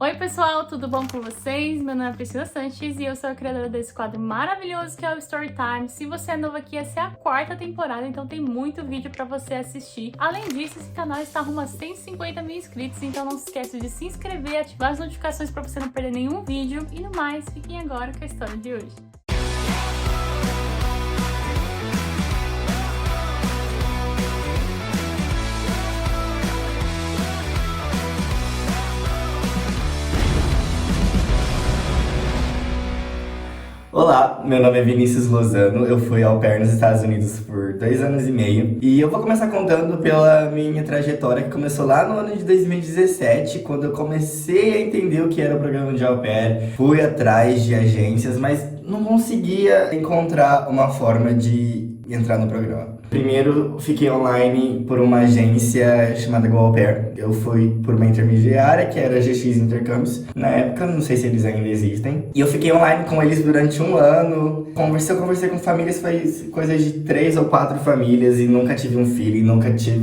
Oi pessoal, tudo bom com vocês? Meu nome é Priscila Sanches e eu sou a criadora desse quadro maravilhoso que é o Storytime. Se você é novo aqui, essa é a 4ª temporada, então tem muito vídeo pra você assistir. Além disso, esse canal está rumo a 150 mil inscritos, então não se esqueça de se inscrever, ativar as notificações pra você não perder nenhum vídeo. E no mais, fiquem agora com a história de hoje. Olá, meu nome é Vinícius Lozano, eu fui au pair nos Estados Unidos por 2 anos e meio e eu vou começar contando pela minha trajetória que começou lá no ano de 2017, quando eu comecei a entender o que era o programa de au pair, fui atrás de agências, mas não conseguia encontrar uma forma de entrar no programa. Primeiro, fiquei online por uma agência chamada Go Au Pair. Eu fui por uma intermediária, que era a GX Intercâmbios. Na época, não sei se eles ainda existem. E eu fiquei online com eles durante um ano. Conversei com famílias, foi coisa de 3 ou 4 famílias e nunca tive um feeling,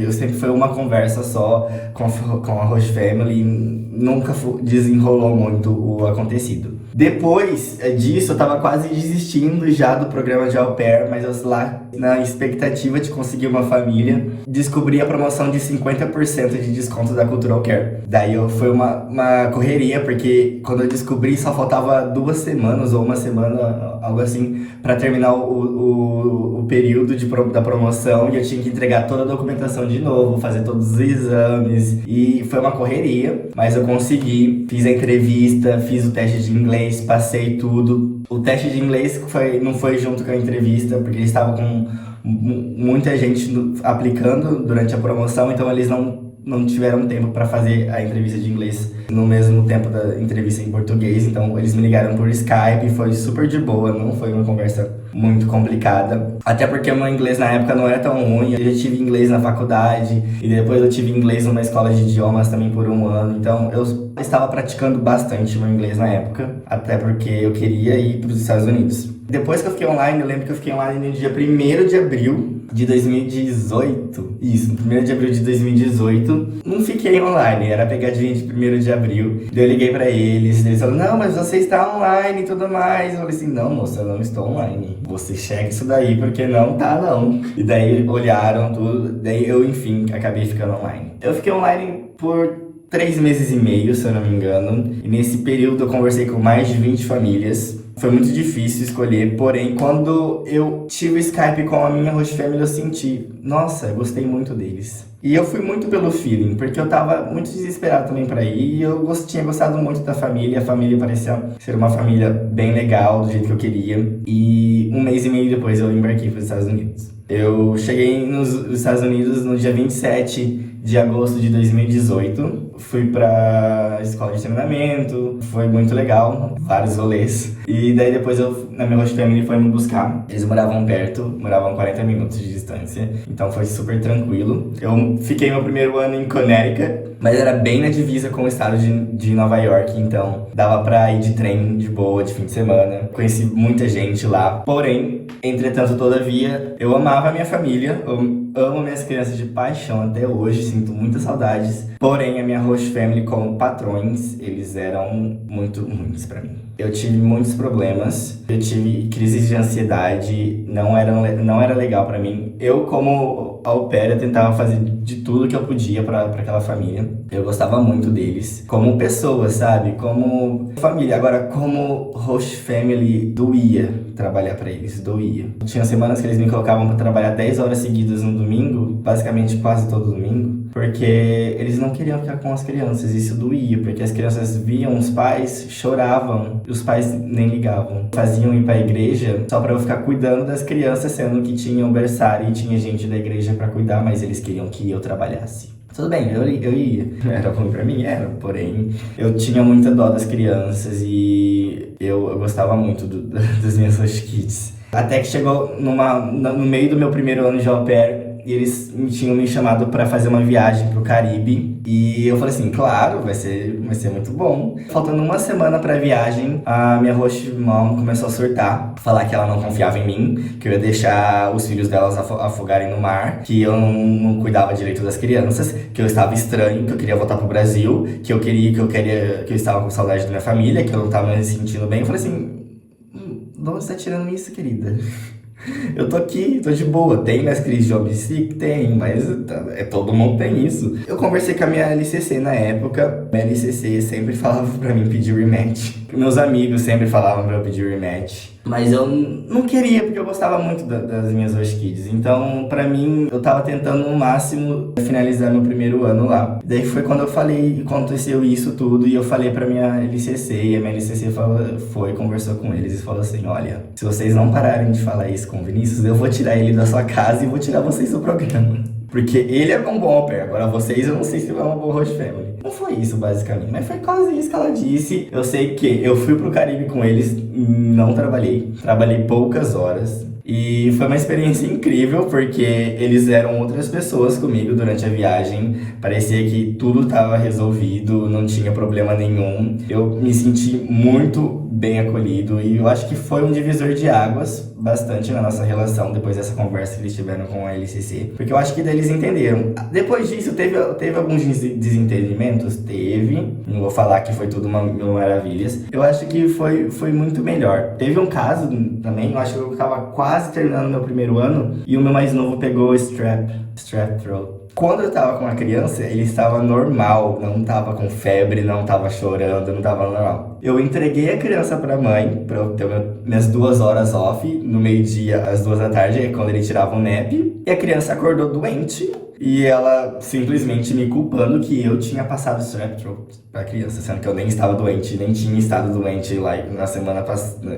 eu sempre foi uma conversa só com a Host Family, nunca desenrolou muito o acontecido. Depois disso, eu tava quase desistindo já do programa de au pair, mas eu lá na expectativa de conseguir uma família, descobri a promoção de 50% de desconto da Cultural Care. Daí foi uma correria, porque quando eu descobri só faltava 2 semanas ou uma semana, algo assim, para terminar o período da promoção, e eu tinha que entregar toda a documentação de novo, fazer todos os exames, e foi uma correria, mas eu consegui, fiz a entrevista, fiz o teste de inglês, passei tudo. O teste de inglês não foi junto com a entrevista, porque eles estavam com muita gente aplicando durante a promoção, então eles não tiveram tempo para fazer a entrevista de inglês no mesmo tempo da entrevista em português, então eles me ligaram por Skype, foi super de boa, não foi uma conversa muito complicada, até porque o meu inglês na época não era tão ruim. Eu já tive inglês na faculdade e depois eu tive inglês numa escola de idiomas também por um ano, então eu estava praticando bastante meu inglês na época, até porque eu queria ir para os Estados Unidos. Depois que eu fiquei online, eu lembro que eu fiquei online no dia 1º de abril de 2018. Isso, no 1º de abril de 2018. Não fiquei online, era pegadinha de 1º de abril. Daí eu liguei pra eles falaram, não, mas você está online e tudo mais. Eu falei assim, não, moça, eu não estou online. Você checa isso daí, porque não tá, não. E daí olharam tudo, daí eu, enfim, acabei ficando online. Eu fiquei online por 3 meses e meio, se eu não me engano. E nesse período eu conversei com mais de 20 famílias. Foi muito difícil escolher, porém, quando eu tive o Skype com a minha host family, eu senti, nossa, eu gostei muito deles. E eu fui muito pelo feeling, porque eu tava muito desesperado também pra ir, e eu tinha gostado muito da família, a família parecia ser uma família bem legal, do jeito que eu queria. E 1 mês e meio depois eu embarquei para os Estados Unidos. Eu cheguei nos Estados Unidos no dia 27 de agosto de 2018, fui pra escola de treinamento, foi muito legal, vários rolês. E daí depois na minha host family foi me buscar. Eles moravam perto, moravam 40 minutos de distância, então foi super tranquilo. Eu fiquei meu primeiro ano em Connecticut, mas era bem na divisa com o estado de Nova York, então dava pra ir de trem de boa, de fim de semana. Conheci muita gente lá, porém, entretanto, todavia, eu amava a minha família, amo minhas crianças de paixão até hoje, sinto muitas saudades. Porém, a minha host family como patrões, eles eram muito ruins pra mim. Eu tive muitos problemas, eu tive crises de ansiedade, não era legal pra mim. Eu, como au pair, eu tentava fazer de tudo que eu podia pra aquela família. Eu gostava muito deles, como pessoas, sabe? Como família. Agora, como host family, doía trabalhar pra eles, doía. Tinha semanas que eles me colocavam pra trabalhar 10 horas seguidas no domingo, basicamente quase todo domingo, porque eles não queriam ficar com as crianças, isso doía, porque as crianças viam os pais, choravam, e os pais nem ligavam. Faziam ir pra igreja só pra eu ficar cuidando das crianças, sendo que tinha um berçário e tinha gente da igreja pra cuidar, mas eles queriam que eu trabalhasse. Tudo bem, eu ia. Era ruim pra mim? Era. Porém, eu tinha muita dó das crianças e eu gostava muito das minhas host kids. Até que chegou no meio do meu primeiro ano de au pair, e eles tinham me chamado pra fazer uma viagem pro Caribe. E eu falei assim, claro, vai ser muito bom. Faltando uma semana pra viagem, a minha host mom começou a surtar, falar que ela não confiava em mim, que eu ia deixar os filhos delas afogarem no mar, que eu não cuidava direito das crianças, que eu estava estranho, que eu queria voltar pro Brasil, que eu estava com saudade da minha família, que eu não estava me sentindo bem. Eu falei assim, de onde você tá tirando isso, querida? Eu tô aqui, tô de boa. Tem minhas crises de homicídio? Tem, mas todo mundo tem isso. Eu conversei com a minha LCC na época. Minha LCC sempre falava pra mim pedir rematch. Meus amigos sempre falavam pra eu pedir rematch. Mas eu não queria, porque eu gostava muito das minhas Hoje Kids. Então, pra mim, eu tava tentando no máximo finalizar meu primeiro ano lá. Daí foi quando eu falei, aconteceu isso tudo, e eu falei pra minha LCC, e a minha LCC conversou com eles e falou assim, olha, se vocês não pararem de falar isso com o Vinícius, eu vou tirar ele da sua casa e vou tirar vocês do programa. Porque ele é um bom au pair, agora vocês eu não sei se é uma boa host family. Não foi isso, basicamente, mas foi quase isso que ela disse. Eu sei que eu fui pro Caribe com eles, não trabalhei poucas horas. E foi uma experiência incrível, porque eles eram outras pessoas comigo durante a viagem. Parecia que tudo estava resolvido, não tinha problema nenhum. Eu me senti muito bem acolhido e eu acho que foi um divisor de águas bastante na nossa relação depois dessa conversa que eles tiveram com a LCC. Porque eu acho que daí eles entenderam. Depois disso, teve alguns desentendimentos? Teve. Não vou falar que foi tudo mil maravilhas. Eu acho que foi muito melhor. Teve um caso também, eu acho que eu estava quase terminando meu primeiro ano e o meu mais novo pegou strep throat. Quando eu tava com a criança, ele estava normal, não tava com febre, não tava chorando, não tava normal. Eu entreguei a criança pra mãe, pra eu ter minhas 2 horas off, no meio-dia, às 2 da tarde, quando ele tirava o nap, e a criança acordou doente. E ela simplesmente me culpando que eu tinha passado strep throat pra criança, sendo que eu nem estava doente, nem tinha estado doente lá na semana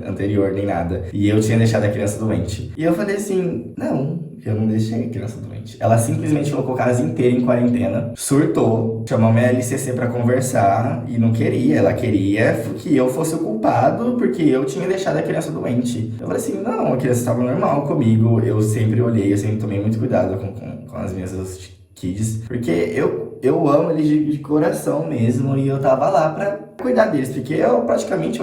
anterior, nem nada. E eu tinha deixado a criança doente. E eu falei assim, não, eu não deixei a criança doente. Ela simplesmente colocou a casa inteira em quarentena, surtou, chamou minha LCC pra conversar e não queria. Ela queria que eu fosse o culpado porque eu tinha deixado a criança doente. Eu falei assim, não, a criança estava normal comigo. Eu sempre olhei, eu sempre tomei muito cuidado com as minhas kids, porque eu amo eles de coração mesmo, e eu tava lá pra cuidar deles, porque eu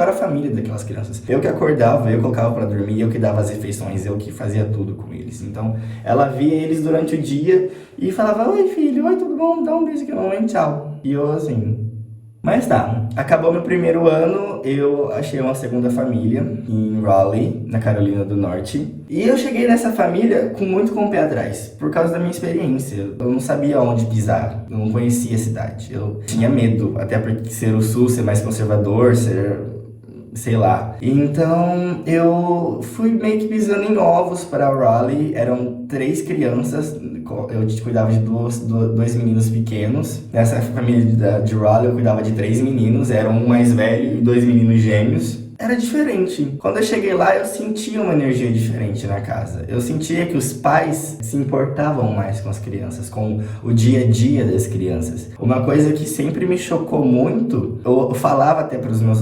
era a família daquelas crianças. Eu que acordava, eu colocava pra dormir, eu que dava as refeições, eu que fazia tudo com eles. Então, ela via eles durante o dia e falava, oi filho, oi, tudo bom? Dá um beijo aqui, mamãe, tchau. E eu assim... Mas tá, acabou meu primeiro ano, eu achei uma segunda família em Raleigh, na Carolina do Norte. E eu cheguei nessa família com o pé atrás, por causa da minha experiência. Eu não sabia onde pisar, eu não conhecia a cidade. Eu tinha medo, até porque ser o Sul, ser mais conservador, sei lá. Então, eu fui meio que pisando em ovos para Raleigh. Eram 3 crianças, eu cuidava de dois meninos pequenos. Nessa família de Raleigh, eu cuidava de 3 meninos. Era um mais velho e 2 meninos gêmeos. Era diferente. Quando eu cheguei lá, eu sentia uma energia diferente na casa. Eu sentia que os pais se importavam mais com as crianças, com o dia a dia das crianças. Uma coisa que sempre me chocou muito, eu falava até para os meus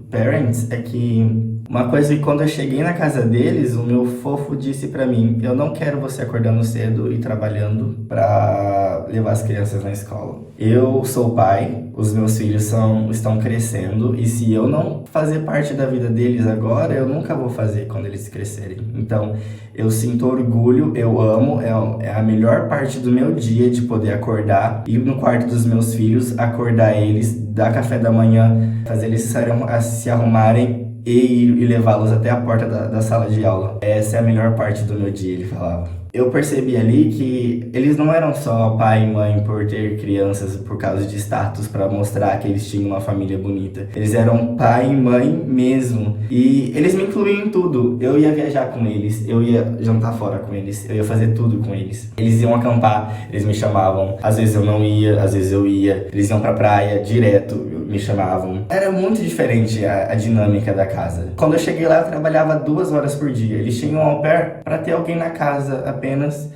parents, é que uma coisa que quando eu cheguei na casa deles, o meu fofo disse pra mim, eu não quero você acordando cedo e trabalhando pra levar as crianças na escola. Eu sou pai, os meus filhos estão crescendo, e se eu não fazer parte da vida deles agora, eu nunca vou fazer quando eles crescerem. Então, eu sinto orgulho, eu amo, é a melhor parte do meu dia de poder acordar, ir no quarto dos meus filhos, acordar eles, dar café da manhã, fazer eles se arrumarem e levá-los até a porta da sala de aula. Essa é a melhor parte do meu dia, ele falava. Eu percebi ali que eles não eram só pai e mãe por ter crianças por causa de status, para mostrar que eles tinham uma família bonita. Eles eram pai e mãe mesmo. E eles me incluíam em tudo. Eu ia viajar com eles, eu ia jantar fora com eles, eu ia fazer tudo com eles. Eles iam acampar, eles me chamavam. Às vezes eu não ia, às vezes eu ia. Eles iam pra praia direto, me chamavam. Era muito diferente a dinâmica da casa. Quando eu cheguei lá, eu trabalhava 2 horas por dia. Eles tinham um au pair pra ter alguém na casa apenas,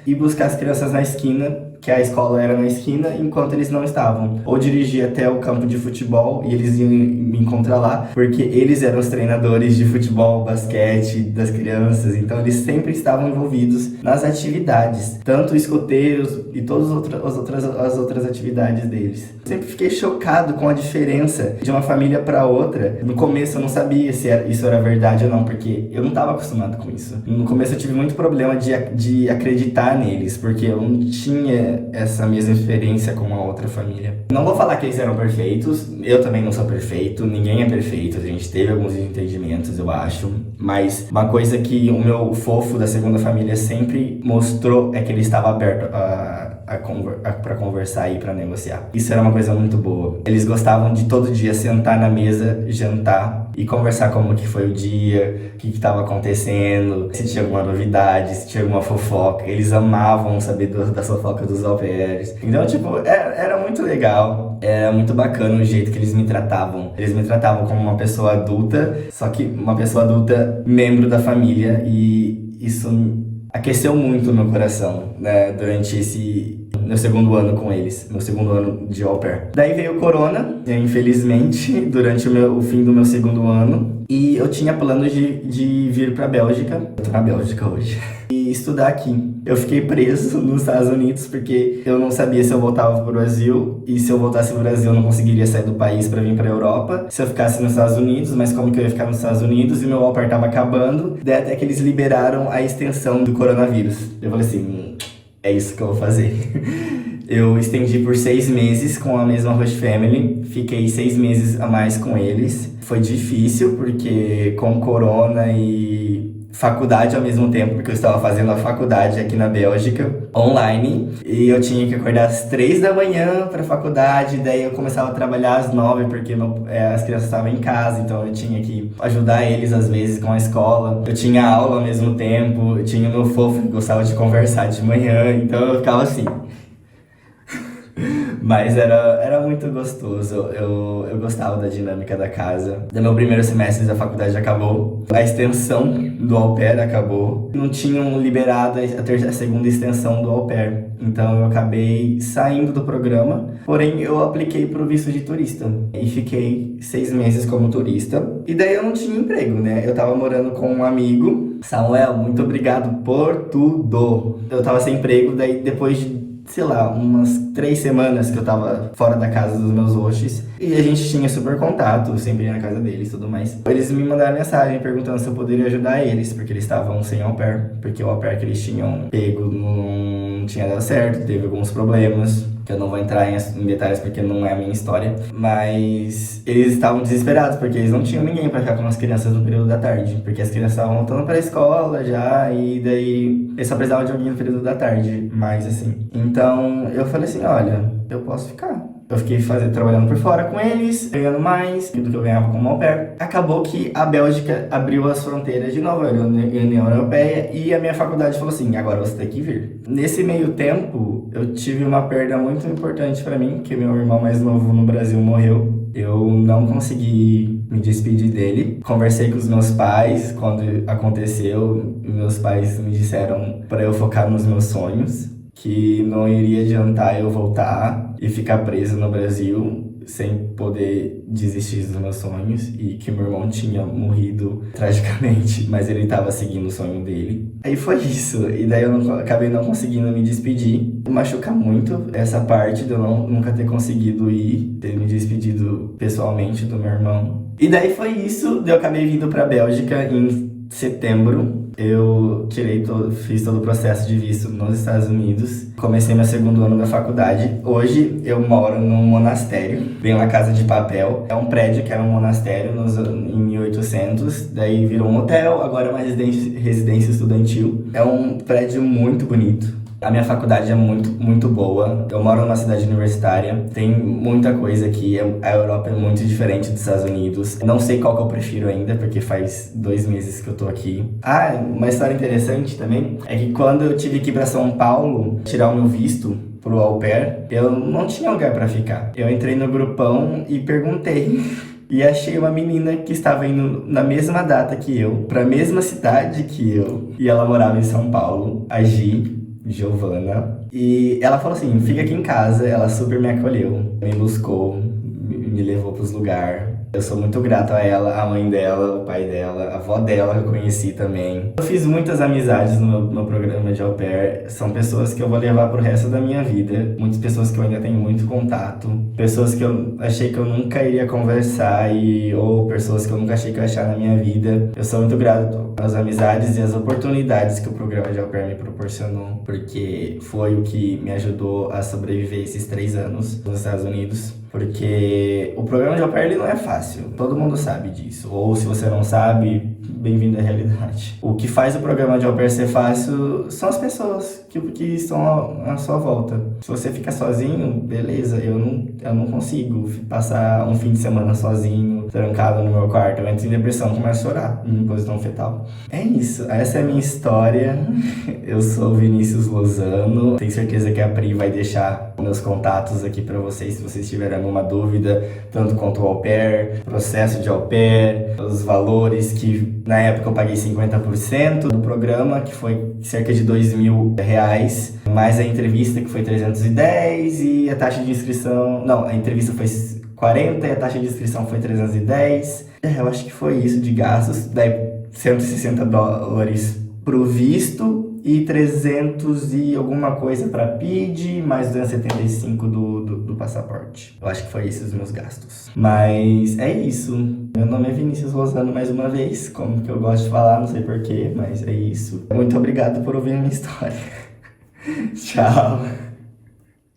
e buscar as crianças na esquina, que a escola era na esquina enquanto eles não estavam. Ou dirigia até o campo de futebol e eles iam me encontrar lá, porque eles eram os treinadores de futebol, basquete das crianças, então eles sempre estavam envolvidos nas atividades, tanto escoteiros e todas as outras atividades deles. Sempre fiquei chocado com a diferença de uma família para outra. No começo eu não sabia se isso era verdade ou não, porque eu não estava acostumado com isso. No começo eu tive muito problema de acreditar neles, porque eu não tinha essa mesma experiência com a outra família. Não vou falar que eles eram perfeitos, eu também não sou perfeito, ninguém é perfeito, a gente teve alguns desentendimentos, eu acho, mas uma coisa que o meu fofo da segunda família sempre mostrou é que ele estava aberto para conversar e para negociar. Isso era uma coisa muito boa. Eles gostavam de todo dia sentar na mesa, jantar e conversar como que foi o dia, o que estava acontecendo, se tinha alguma novidade, se tinha alguma fofoca. Eles amavam saber da fofoca dos au pairs. Então, tipo, era muito legal. Era muito bacana o jeito que eles me tratavam. Eles me tratavam como uma pessoa adulta, só que uma pessoa adulta membro da família, e isso aqueceu muito o meu coração, né, durante esse meu segundo ano com eles, meu segundo ano de au pair. Daí veio o corona, infelizmente, durante o fim do meu segundo ano, e eu tinha planos de vir pra Bélgica. Eu tô na Bélgica hoje. E estudar aqui. Eu fiquei preso nos Estados Unidos porque eu não sabia se eu voltava pro Brasil, e se eu voltasse pro Brasil eu não conseguiria sair do país pra vir pra Europa. Se eu ficasse nos Estados Unidos, mas como que eu ia ficar nos Estados Unidos e meu au pair tava acabando, daí até que eles liberaram a extensão do coronavírus. Eu falei assim, é isso que eu vou fazer. Eu estendi por 6 meses com a mesma host family, fiquei 6 meses a mais com eles. Foi difícil porque com corona e faculdade ao mesmo tempo, porque eu estava fazendo a faculdade aqui na Bélgica, online, e eu tinha que acordar às 3 da manhã para a faculdade, daí eu começava a trabalhar às 9, porque as crianças estavam em casa, então eu tinha que ajudar eles às vezes com a escola. Eu tinha aula ao mesmo tempo, eu tinha o meu fofo que gostava de conversar de manhã, então eu ficava assim. Mas era muito gostoso, eu gostava da dinâmica da casa. No meu primeiro semestre da faculdade acabou, a extensão do au pair acabou. Não tinham liberado a segunda extensão do au pair, então eu acabei saindo do programa. Porém, eu apliquei pro visto de turista e fiquei 6 meses como turista. E daí eu não tinha emprego, né? Eu tava morando com um amigo. Samuel, muito obrigado por tudo. Eu tava sem emprego, daí depois de sei lá, umas 3 semanas que eu tava fora da casa dos meus hosts, e a gente tinha super contato, sempre ia na casa deles e tudo mais. Eles me mandaram mensagem perguntando se eu poderia ajudar eles, porque eles estavam sem au pair, porque o au pair que eles tinham pego não tinha dado certo, teve alguns problemas, que eu não vou entrar em detalhes porque não é a minha história, mas eles estavam desesperados, porque eles não tinham ninguém pra ficar com as crianças no período da tarde, porque as crianças estavam voltando pra escola já, e daí eles só precisavam de alguém no período da tarde, mais assim. Então eu falei assim, olha, eu posso ficar. Eu fiquei trabalhando por fora com eles, ganhando mais do que eu ganhava como au pair. Acabou que a Bélgica abriu as fronteiras de novo, a União Europeia, e a minha faculdade falou assim, agora você tem que vir. Nesse meio tempo, eu tive uma perda muito importante pra mim, que meu irmão mais novo no Brasil morreu. Eu não consegui me despedir dele. Conversei com os meus pais quando aconteceu. Meus pais me disseram para eu focar nos meus sonhos, que não iria adiantar eu voltar e ficar preso no Brasil sem poder desistir dos meus sonhos, e que meu irmão tinha morrido tragicamente, mas ele estava seguindo o sonho dele. Aí foi isso, e daí eu acabei não conseguindo me despedir. Machuca muito essa parte de eu nunca ter conseguido ter me despedido pessoalmente do meu irmão. E daí foi isso, eu acabei vindo pra Bélgica em setembro. Eu fiz todo o processo de visto nos Estados Unidos. Comecei meu segundo ano da faculdade. Hoje eu moro num monastério, bem na Casa de Papel. É um prédio que era um monastério em 1800, daí virou um hotel, agora é uma residência estudantil. É um prédio muito bonito. A minha faculdade é muito, muito boa. Eu moro numa cidade universitária. Tem muita coisa aqui. A Europa é muito diferente dos Estados Unidos. Não sei qual que eu prefiro ainda, porque faz 2 meses que eu tô aqui. Ah, uma história interessante também é que quando eu tive que ir pra São Paulo tirar o meu visto pro au pair, eu não tinha lugar pra ficar. Eu entrei no grupão e perguntei. E achei uma menina que estava indo na mesma data que eu, pra mesma cidade que eu. E ela morava em São Paulo, a Giovana. E ela falou assim, fica aqui em casa, ela super me acolheu, me buscou, me levou pros lugares. Eu sou muito grato a ela, a mãe dela, o pai dela, a avó dela que eu conheci também. Eu fiz muitas amizades no meu programa de au pair. São pessoas que eu vou levar pro resto da minha vida. Muitas pessoas que eu ainda tenho muito contato. Pessoas que eu achei que eu nunca iria conversar ou pessoas que eu nunca achei que eu ia achar na minha vida. Eu sou muito grato às amizades e às oportunidades que o programa de au pair me proporcionou. Porque foi o que me ajudou a sobreviver esses 3 anos nos Estados Unidos. Porque o programa de au pair ele não é fácil, todo mundo sabe disso. Ou se você não sabe, bem-vindo à realidade. O que faz o programa de au pair ser fácil são as pessoas que estão à sua volta. Se você fica sozinho, beleza, eu não consigo passar um fim de semana sozinho, trancado no meu quarto. Eu entro em depressão, começo a chorar em posição fetal. É isso, essa é a minha história. Eu sou o Vinícius Lozano. Tenho certeza que a Pri vai deixar meus contatos aqui pra vocês, se vocês tiverem alguma dúvida, tanto quanto o au pair, processo de au pair, os valores que na época eu paguei 50% do programa, que foi cerca de R$2.000, mais a entrevista que foi 310 e a taxa de inscrição, não, a entrevista foi 40 e a taxa de inscrição foi 310. Eu acho que foi isso de gastos, daí $160 pro visto e 300 e alguma coisa para PID, mais 275 do passaporte. Eu acho que foi esses os meus gastos. Mas é isso. Meu nome é Vinícius Lozano mais uma vez, como que eu gosto de falar, não sei porquê, mas é isso. Muito obrigado por ouvir a minha história. Tchau.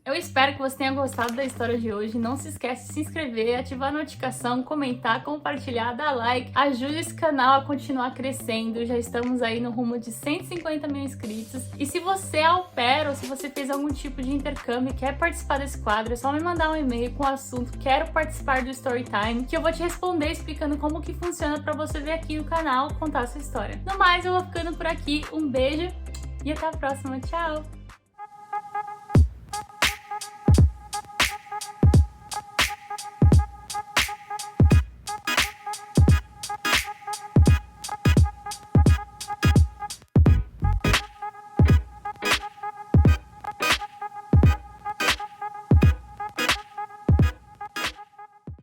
Eu espero que você tenha gostado da história de hoje. Não se esquece de se inscrever, ativar a notificação, comentar, compartilhar, dar like. Ajude esse canal a continuar crescendo. Já estamos aí no rumo de 150 mil inscritos. E se você é au pair ou se você fez algum tipo de intercâmbio e quer participar desse quadro, é só me mandar um e-mail com o assunto "Quero participar do Storytime", que eu vou te responder explicando como que funciona para você vir aqui no canal contar a sua história. No mais, eu vou ficando por aqui. Um beijo e até a próxima. Tchau!